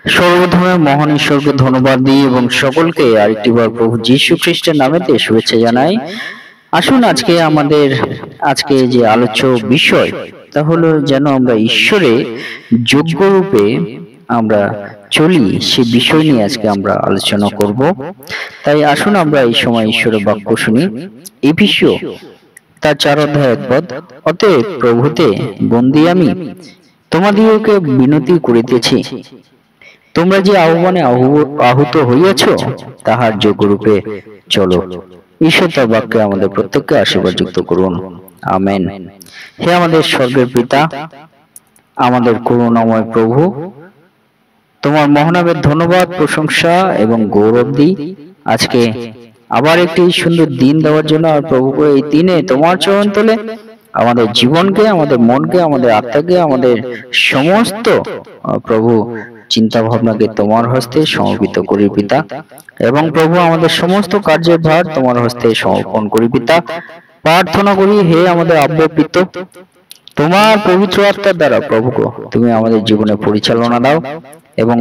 সর্বধর্মের মহান ঈশ্বরকে ধন্যবাদ দিই এবং সকলকে আরেকটিবার প্রভু যীশু খ্রিস্টের নামেতে শুভেচ্ছা জানাই। আসুন আজকে যে আলোচ্য বিষয় তা হলো যেন আমরা ঈশ্বরে যোগ্য রূপে আমরা চলি, সে বিষয় নিয়ে আজকে আমরা আলোচনা করব। তাই আসুন আমরা এই সময় ঈশ্বরের বাক্য শুনি। এফেসীয় তার ৪ অধ্যায় ১ পদ, অতএব প্রভুতে বন্দী আমি তোমাদিগকে বিনতি করিতেছি, তোমরা যে আহ্বানে আহুত হইয়াছ তাহার যোগ্যরূপে চলো। ঈশ্বর তার বাক্যে আমাদের প্রত্যেককে আশীর্বাদ যুক্ত করুন, আমেন। হে আমাদের স্বর্গের পিতা, আমাদের করুণাময় প্রভু, তোমার মহানামের ধন্যবাদ, প্রশংসা এবং গৌরব দিই আজকে আবার একটি সুন্দর দিন দেওয়ার জন্য। আর প্রভু, এই দিনে তোমার চরণ তলে আমাদের জীবনকে, আমাদের মনকে, আমাদের আত্মাকে, আমাদের সমস্ত প্রভু চিন্তা ভাবনাকে তোমার হস্তে সমর্পিত করি পিতা। এবং প্রভু, আমাদের সমস্ত কার্যের ভার তোমার হস্তে সমর্পণ করি পিতা। প্রার্থনা করি, হে আমাদের আব্বা পিতা, তোমার পবিত্র আত্মার দ্বারা প্রভু তুমি আমাদের জীবনে পরিচালনা দাও। এবং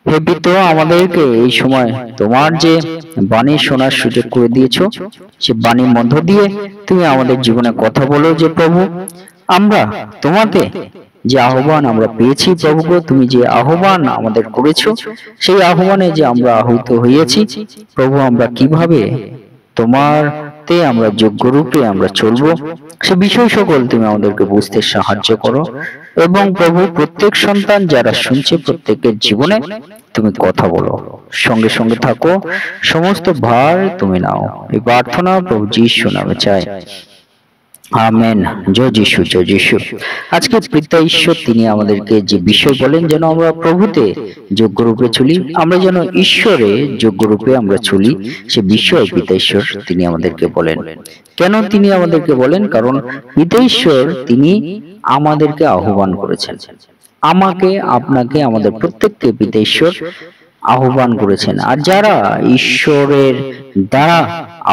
হে পিতা, আমাদেরকে এই সময় তোমার যে বাণী শোনার সুযোগ করে দিয়েছো, সে বাণীর মধ্য দিয়ে তুমি আমাদের জীবনে কথা বলো। যে প্রভু, আমরা তোমাতে যে আহ্বান আমরা পেয়েছি প্রভু, তুমি যে আহ্বান আমাদের করেছো, সেই আহ্বানে যে আমরা আহুত হয়েছি প্রভু, আমরা কিভাবে তোমারতে আমরা যোগ্য রূপে আমরা চলবো, সে বিষয় সকল তুমি আমাদেরকে বুঝতে সাহায্য করো। এবং প্রভু, প্রত্যেক সন্তান যারা শুনছে প্রত্যেকের জীবনে তুমি কথা বলো, সঙ্গে সঙ্গে থাকো, সমস্ত ভার তুমি নাও। এই প্রার্থনা প্রভু যীশু নামে চাই, আমেন। জয় যিশু, জয় যিশু। আজকে পিতা ঈশ্বর তিনি আমাদেরকে যে বিষয় বলেন যেন আমরা প্রভুতে যোগ্য রূপে চলি, আমরা যেন ঈশ্বরে যোগ্য রূপে আমরা চলি, সে বিষয় পিতা ঈশ্বর তিনি আমাদেরকে বলেন। কেন তিনি আমাদেরকে বলেন? কারণ পিতা ঈশ্বর তিনি আমাদেরকে আহ্বান করেছেন, আমাকে, আপনাকে, আমাদের প্রত্যেককে পিতা ঈশ্বর আহ্বান করেছেন। আর যারা ঈশ্বরের দ্বারা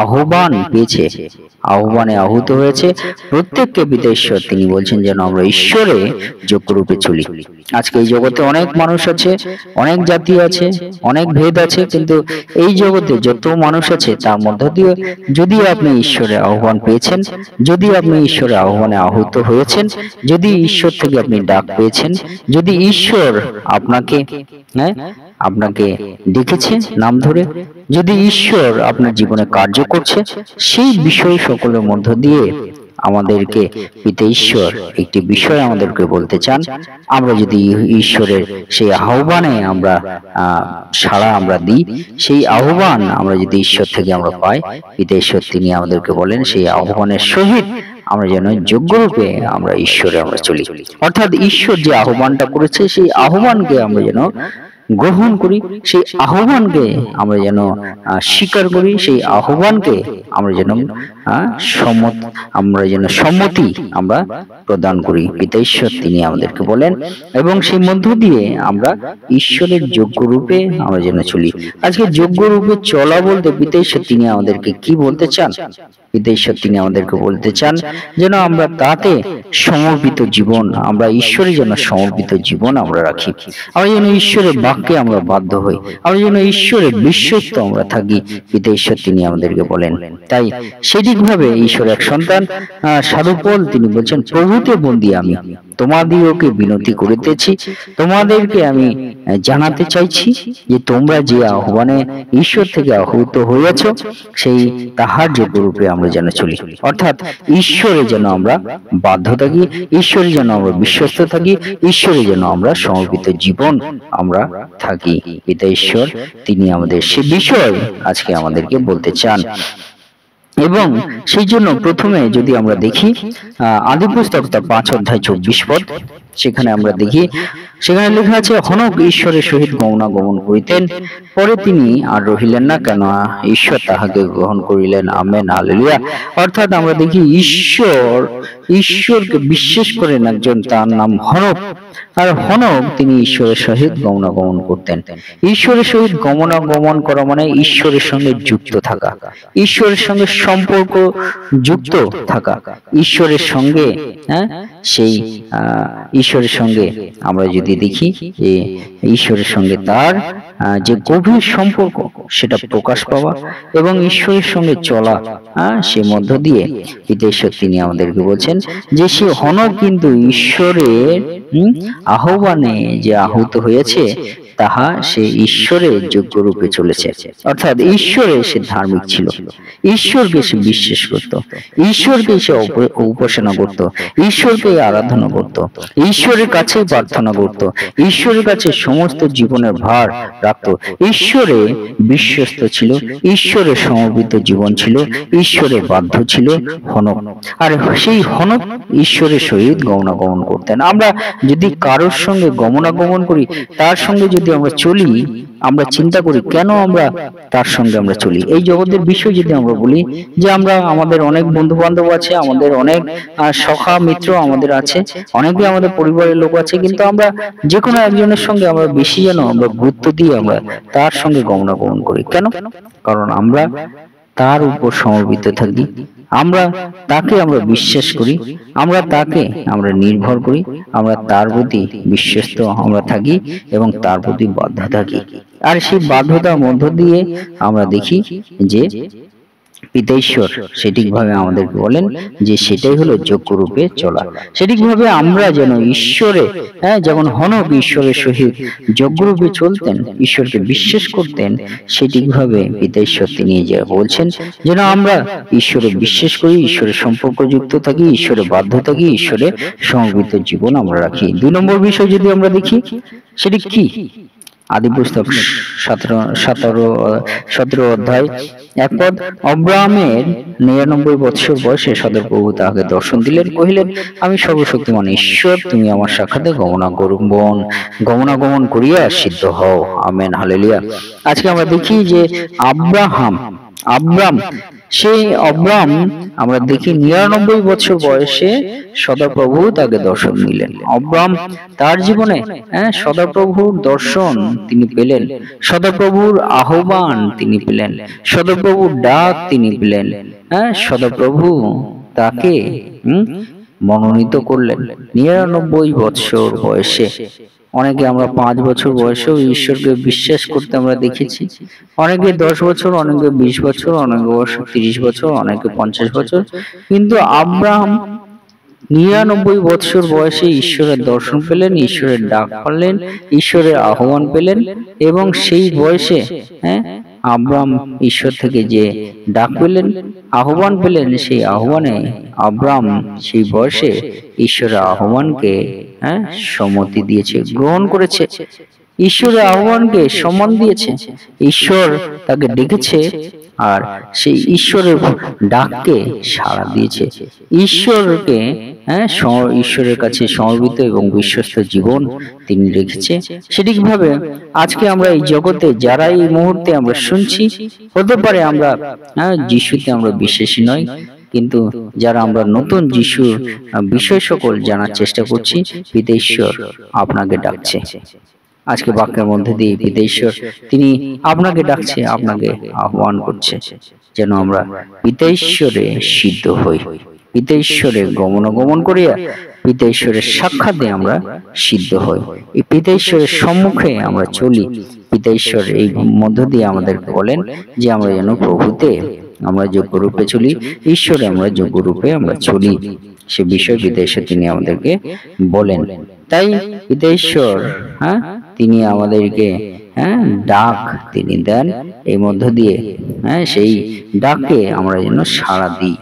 আহ্বান পেয়েছে, আহ্বানে আহুত হয়েছে, প্রত্যেককে পিতা ঈশ্বর তিনি বলছেন যেন আমরা ঈশ্বরে যোগ্য রূপে চলি। আজকে এই জগতে অনেক মানুষ আছে, অনেক জাতি আছে, অনেক ভেদ আছে, কিন্তু এই জগতে যত মানুষ আছে তার মধ্য দিয়ে যদি আপনি ঈশ্বরের আহ্বান পেয়েছেন, যদি আপনি ঈশ্বরের আহ্বানে আহুত হয়েছেন, যদি ঈশ্বর থেকে আপনি ডাক পেয়েছেন, যদি ঈশ্বর আপনাকে ডেকেছে নাম ধরে, যদি ঈশ্বর আপনার জীবনে কার্য করছে, সেই বিষয় সকলের মধ্য দিয়ে আমাদেরকে পিতা ঈশ্বর একটি বিষয় আমাদেরকে বলতে চান। আমরা যদি ঈশ্বরের সেই আহ্বানে আমরা সাড়া আমরা দিই, সেই আহ্বান আমরা যদি ঈশ্বর থেকে আমরা পাই, পিতা ঈশ্বর তিনি আমাদেরকে বলেন সেই আহ্বানের সহিত আমরা যেন যোগ্য রূপে আমরা ঈশ্বরে আমরা চলি। অর্থাৎ ঈশ্বর যে আহ্বানটা করেছে সেই আহ্বানকে আমরা যেন গ্রহণ করি, সেই আহ্বানকে আমরা যেন স্বীকার করি, সেই আহ্বানকে আমরা যেন সম্মতি আমরা প্রদান করি। পিতা ঈশ্বর তিনি আমাদেরকে বলেন, এবং সেই মধ্য দিয়ে আমরা ঈশ্বরের যোগ্য রূপে আমরা যেন চলি। আজকে যোগ্য রূপে চলা বলতে পিতা ঈশ্বর তিনি আমাদেরকে কি বলতে চান? পিতা ঈশ্বর তিনি আমাদেরকে বলতে চান যেন আমরা তাতে সমর্পিত জীবন, আমরা ঈশ্বরের জন্য সমর্পিত জীবন আমরা রাখি, আমরা যেন ঈশ্বরের বাক্যে আমরা বাধ্য হই, আমরা যেন ঈশ্বরের বিশ্বস্ত আমরা থাকি। পিতা ঈশ্বর তিনি আমাদেরকে বলেন। তাই সেদিকভাবে ঈশ্বর এক সন্তান সাধু পৌল তিনি বলছেন, প্রভুতে বন্দী আমি তোমাদিগকে বিনতি করিতেছি, তোমাদেরকে আমি জানাতে চাইছি যে তোমরা যে আহ্বানে ঈশ্বর থেকে আহুত হইয়াছ, সেই তাহার যোগ্য রূপে আমরা যেন চলি। অর্থাৎ ঈশ্বরে যেন আমরা বাধ্য থাকি, ঈশ্বরে যেন আমরা বিশ্বস্ত থাকি, ঈশ্বরে যেন আমরা সমর্পিত জীবন আমরা থাকি। পিতা ঈশ্বর তিনি আমাদের সে বিষয় আজকে আমাদেরকে বলতে চান। এবং সেই জন্য প্রথমে যদি আমরা দেখি আদি পুস্তক তার 5 অধ্যায় 24 পদ, সেখানে আমরা দেখি, সেখানে লেখা আছে, হনক ঈশ্বরের সহিত গমনাগমন করিতেন, পরে তিনি আর রহিলেন না, কেন ঈশ্বর তাহাকে গ্রহণ করিলেন। Amen, hallelujah. অর্থাৎ আমরা দেখি ঈশ্বরকে বিশ্বাস করেন একজন, তার নাম হনক। আর হনক তিনি ঈশ্বরের সহিত গমনাগমন করতেন। ঈশ্বরের সহিত গমনাগমন করা মানে ঈশ্বরের সঙ্গে যুক্ত থাকা, ঈশ্বরের সঙ্গে সম্পর্ক যুক্ত থাকা, ঈশ্বরের সঙ্গে সেই ঈশ্বরের সঙ্গে আমরা যদি দেখি যে ঈশ্বরের সঙ্গে তার যে গভীর সম্পর্ক সেটা প্রকাশ পাওয়া এবং ঈশ্বরের সঙ্গে চলা, সে মধ্য দিয়ে পিতা ঈশ্বর তিনি আমাদেরকে বলছেন যে সে হনক কিন্তু ঈশ্বরের আহ্বানে যে আহুত হয়েছে তাহা সে ঈশ্বরের যোগ্য রূপে চলেছে। অর্থাৎ ঈশ্বরে সে ধার্মিক ছিল, ঈশ্বরকে সে বিশ্বাস করত, ঈশ্বরকে সে উপাসনা করত, ঈশ্বরকে আরাধনা করত, ঈশ্বরের কাছে প্রার্থনা করত, ঈশ্বরের কাছে সমস্ত জীবনের ভার রাখত, ঈশ্বরে বিশ্বস্ত ছিল, ঈশ্বরে সমর্পিত জীবন ছিল, ঈশ্বরে বাধ্য ছিল হনক। আর সেই হনক ঈশ্বরের সহিত গমনাগমন করতেন। আমরা যদি কারোর সঙ্গে গমনাগমন করি, তার সঙ্গে যদি আমরা চলি, আমরা চিন্তা করি কেন আমরা তার সঙ্গে আমরা চলি। এই জগতের বিষয় যদি আমরা বলি যে আমরা আমাদের অনেক বন্ধু বান্ধব আছে, আমাদের অনেক সখা মিত্র আমাদের আছে, অনেকে আমাদের পরিবারের লোক আছে, কিন্তু আমরা যে কোনো একজনের সঙ্গে আমরা বেশি যেন আমরা গুরুত্ব দিয়ে আমরা তার সঙ্গে গমনাগমন করি। কেন? কারণ আমরা তার উপর সমর্পিত থাকি, আমরা তাকে আমরা বিশ্বাস করি, আমরা তাকে আমরা নির্ভর করি, আমরা তার প্রতি বিশ্বস্ত আমরা থাকি এবং তার প্রতি বাধ্য থাকি। আর সেই বাধ্যতার মধ্য দিয়ে আমরা দেখি যে পিতা ঈশ্বর সঠিকভাবে আমাদেরকে বলেন যে সেটাই হলো যোগ্য রূপে চলা। সঠিকভাবে আমরা যেন ঈশ্বরে যেমন হনক ঈশ্বরের সহিত যোগ্য রূপে চলতেন, ঈশ্বরকে বিশ্বাস করতেন, সঠিকভাবে পিতা ঈশ্বর তিনি যে বলছেন যেন আমরা ঈশ্বরে বিশ্বাস করি, ঈশ্বরের সম্পর্ক যুক্ত থাকি, ঈশ্বরে বাধ্য থাকি, ঈশ্বরে সমর্পিত জীবন আমরা রাখি। 2 নম্বর বিষয় যদি আমরা দেখি সেটি কি, আদি পুস্তক 17 অধ্যায় 1 পদ, অব্রাহামের 99 বৎসর বয়সে সদাপ্রভু তাহাকে দর্শন দিলেন, কহিলেন, আমি সর্বশক্তিমান ঈশ্বর, তুমি আমার সাক্ষাতে গমনাগমন করিয়া সিদ্ধ হও। Amen, hallelujah. আজকে আমরা দেখি যে আব্রাম সেই অব্রাম আমরা দেখি 99 বছর বয়সে সদাপ্রভু তাকে দর্শন দিলেন। অব্রাম তার জীবনে সদাপ্রভুর দর্শন তিনি পেলেন, সদাপ্রভুর আহ্বান তিনি পেলেন, সদাপ্রভুর ডাক তিনি পেলেন। সদাপ্রভু তাকে মনোনীত করলেন 99 বছর বয়সে। অনেকে আমরা 5 বছর বয়সেও ঈশ্বরকে বিশ্বাস করতে আমরা দেখেছি, অনেকে 10 বছর, অনেকে 20 বছর, অনেকে 30 বছর, অনেকে 50 বছর, কিন্তু আব্রাহাম 99 বছর বয়সে ঈশ্বরের দর্শন পেলেন, ঈশ্বরের ডাক পেলেন, ঈশ্বরের আহ্বান পেলেন এবং সেই বয়সে আব্রাহাম ঈশ্বর থেকে যে ডাক পেলেন, আহ্বান পেলেন, সেই আহ্বানে আব্রাহাম সেই বয়সে ঈশ্বরের আহ্বানকে সম্মতি দিয়েছে, গ্রহণ করেছে, ঈশ্বরের আহ্বানকে সম্মান দিয়েছে। ঈশ্বর তাকে ডেকেছে আর সেই ঈশ্বরের ডাককে সাড়া দিয়েছে, ঈশ্বরকে ঈশ্বরের কাছে সমর্পিত এবং বিশ্বস্ত জীবন তিনি রেখেছে। সেটিকভাবে আজকে আমরা এই জগতে যারা এই মুহূর্তে আমরা শুনছি, হতে পারে আমরা যিশুতে আমরা বিশ্বাসী নই, কিন্তু যারা আমরা নতুন যিশুর বিষয় সকল জানার চেষ্টা করছি, পিতা ঈশ্বর আপনাকে ডাকছে। আজকে বাক্যের মধ্যে দিয়ে পিতা ঈশ্বর তিনি আপনাকে ডাকছে, আপনাকে আহ্বান করছে যেন আমরা পিতা ঈশ্বরে সিদ্ধ হই, পিতা ঈশ্বরে গমনাগমন করিয়া পিতা ঈশ্বরের সাক্ষাতে আমরা সিদ্ধ হই, এই পিতা ঈশ্বরের সম্মুখে আমরা চলি। পিতা ঈশ্বর এই মধ্য দিয়ে আমাদেরকে বলেন যে আমরা যেন প্রভুতে আমরা যোগ্য রূপে চলি, ঈশ্বরে আমরা যোগ্য রূপে আমরা চলি, সে বিষয় পিতা ঈশ্বর তিনি আমাদেরকে বলেন। তাই পিতা ঈশ্বর তিনি আমাদেরকে ডাক তিনি দেন, এই মধ্য দিয়ে সেই ডাকে আমরা যেন সাড়া দিই,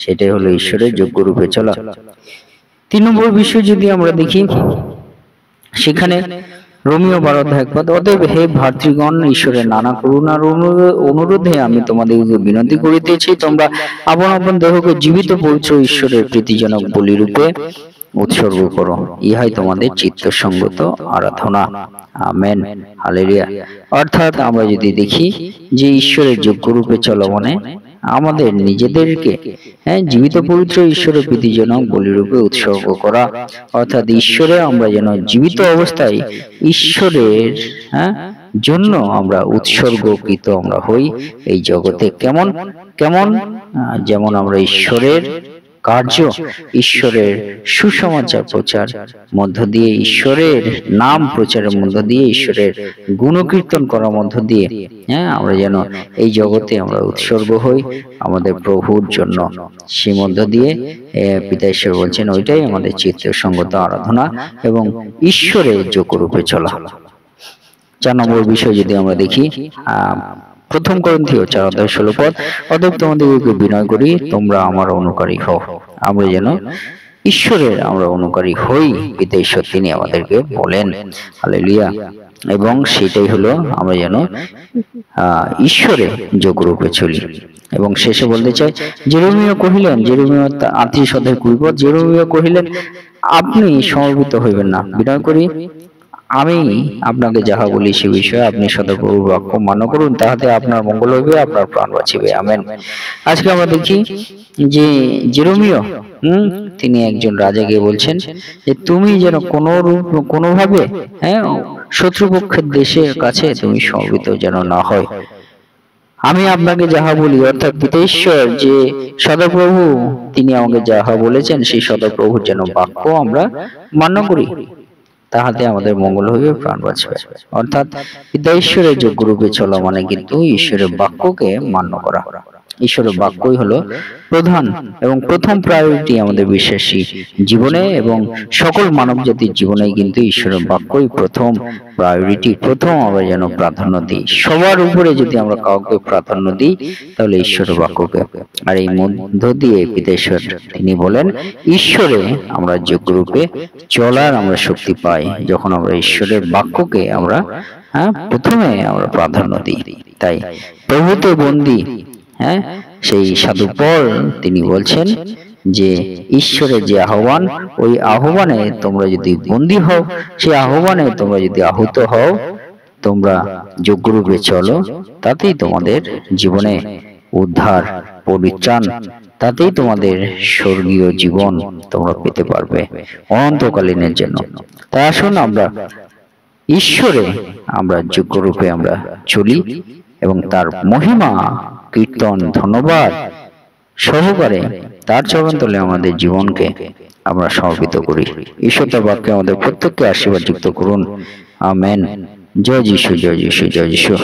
সেটাই হলো ঈশ্বরের যোগ্য রূপে চলা। 3 নম্বর বিষয় যদি আমরা দেখি সেখানে রোমীয় 12:1 অতএব হে ভাতৃগণ, ঈশ্বরের নানা করুণার অনুরোধে আমি তোমাদেরকে বিনতি করিতেছি, তোমরা আপন আপন দেহকে জীবিত পবিত্র ঈশ্বরের প্রীতিজনক বলিরূপে উৎসর্গ করো, ইহাই তোমাদের চিত্তসঙ্গত আরাধনা। Amen, hallelujah. অর্থাৎ আমরা যদি দেখি যে ঈশ্বরের যোগ্য রূপে চলা মানে আমাদের নিজেদেরকে জীবিত পবিত্র ঈশ্বরের প্রীতিজনক বলিরূপে উৎসর্গ করা, অর্থাৎ ঈশ্বরে আমরা যেন জীবিত অবস্থায় ঈশ্বরের জন্য আমরা উৎসর্গকৃত আমরা হই এই জগতে। কেমন যেমন আমরা ঈশ্বরের কার্য, ঈশ্বরের সুসমাচার প্রচার মধ্য দিয়ে, ঈশ্বরের নাম প্রচারের মধ্য দিয়ে, ঈশ্বরের গুণকীর্তন করার মধ্য দিয়ে, হ্যাঁ, আমরা যেন এই জগতে আমরা উৎসর্গ হই আমাদের প্রভুর জন্য। সেই মধ্য দিয়ে পিতা ঈশ্বর বলছেন ওইটাই আমাদের চিত্ত সঙ্গত আরাধনা এবং ঈশ্বরের যোগ্যরূপে চলা। 4 নম্বর বিষয় যদি আমরা দেখি, প্রথম করিন্থীয় 4:16, অতএব তোমাদেরকে বিনয় করি, তোমরা আমার অনুকারী হও। আমরা যেন ঈশ্বরের আমরা অনুকারী হই, পিতা ঈশ্বর তিনি আমাদেরকে বলেন। হালেলুয়া। এবং সেটাই হলো আমরা যেন ঈশ্বরে যোগরূপে চলি। এবং শেষে বলতে চাই, জেরেমিয়া কহিলেন, জেরেমিয়া 38:20, জেরেমিয়া কহিলেন, আপনি সমর্পিত হইবেন না, বিনয় করি আমি আপনাকে যাহা বলি সে বিষয়ে আপনি সদাপ্রভুর বাক্য মান্য করুন, তাহাতে আপনার মঙ্গল হইবে, আপনার প্রাণ বাঁচিবে। আমেন। আজকে আমরা দেখি যে জেরেমিয়া তিনি একজন রাজাকে বলছেন যে তুমি যেন কোনোভাবে শত্রুপক্ষের দেশের কাছে তুমি সমর্পিত যেন না হয়। আমি আপনাকে যাহা বলি, অর্থাৎ পিতা ঈশ্বর যে সদাপ্রভু তিনি আমাকে যাহা বলেছেন সেই সদাপ্রভুর যেন বাক্য আমরা মান্য করি, তাহাতে আমাদের মঙ্গল হইবে, প্রাণ বাঁচবে। অর্থাৎ পিতা ঈশ্বরের যোগ্যরূপে চলা মানে কিন্তু ঈশ্বরের বাক্যকে মান্য করা। ঈশ্বরের বাক্যই হলো প্রধান এবং প্রথম প্রায়োরিটি আমাদের বিশ্বাসী জীবনে এবং সকল মানব জাতির জীবনে কিন্তু ঈশ্বরের বাক্যই প্রথম প্রায়োরিটি, প্রথম আমরা যেন প্রাধান্য দিই। সবার উপরে যদি আমরা কাউকে প্রাধান্য দিই তাহলে ঈশ্বরের বাক্যকে। আর এই মধ্য দিয়ে পিতা ঈশ্বর তিনি বলেন ঈশ্বরে আমরা যোগ্যরূপে চলার আমরা শক্তি পাই যখন আমরা ঈশ্বরের বাক্যকে আমরা প্রথমে আমরা প্রাধান্য দিই। তাই প্রভুতে বন্দী সেই সাধু পল তিনি বলছেন যে ঈশ্বরের যে আহ্বান, ওই আহ্বানে তোমরা যদি বন্দী হও, সেই আহ্বানে তোমরা যদি আহুত হও, তোমরা যোগ্যরূপে চলো, তাতেই তোমাদের জীবনে উদ্ধার পরিত্রাণ, তাতেই তোমাদের স্বর্গীয় জীবন তোমরা পেতে পারবে অনন্তকালীনের জন্য। তাই আসুন আমরা ঈশ্বরে আমরা যোগ্যরূপে আমরা চলি এবং তার মহিমা কীর্তন ধন্যবাদ সহকারে তার চরণতলে আমাদের জীবনকে আমরা সমর্পিত করি। ঈশ্বর তার বাক্যে আমাদের প্রত্যেককে আশীর্বাদ যুক্ত করুন। আমেন। জয় যিশু, জয় যিশু, জয় যিশু।